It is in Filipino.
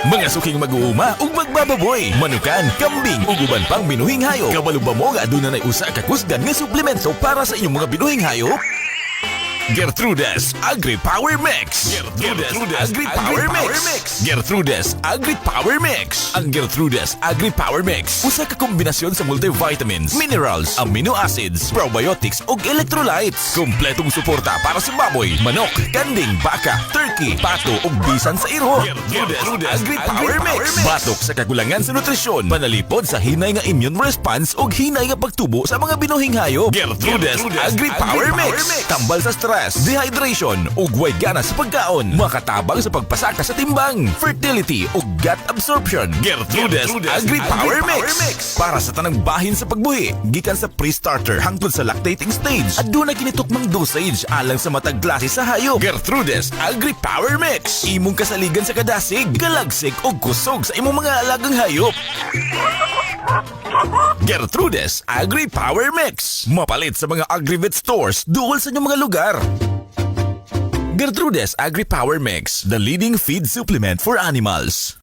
Mga suking mag-uuma ug magbababoy, manukan, kambing ug uban pang binuhing hayop. Kabalo ba mo nga aduna nay usa ka kusgan nga suplemento para sa inyong mga binuhing hayop? Gertrude's Agri Power Mix. Gertrude's Agri Power Mix. Gertrude's Agri Power Mix. Ang Gertrude's Agri Power Mix usa ka kombinasyon sa multivitamins, minerals, amino acids, probiotics ug electrolytes. Kompletong suporta para sa baboy, manok, kanding, baka, turkey, pato ug bisan sa iro. Gertrude's Agri Power Mix. Batok sa kakulangan sa nutrisyon, panalipod sa hinay nga immune response ug hinay nga pagtubo sa mga binuhing hayop. Gertrude's Agri Power Mix. Tambal sa stress, dehydration ug way gana sa pagkaon, makatabang sa pagpasaka sa timbang, fertility ug gut absorption. Gertrude's Agri Power Mix para sa tanang bahin sa pagbuhi, gikan sa pre-starter hangtod sa lactating stage. Aduna kinitukmang dosage alang sa matag klase sa hayop. Gertrude's Agri Power Mix, imong kasaligan sa kadasig, kalagsik ug kusog sa imong mga alagang hayop. Gertrude's Agri Power Mix, mapalit sa mga Agrivet stores duol sa inyong mga lugar. Gertrude's Agri Power Mix, the leading feed supplement for animals.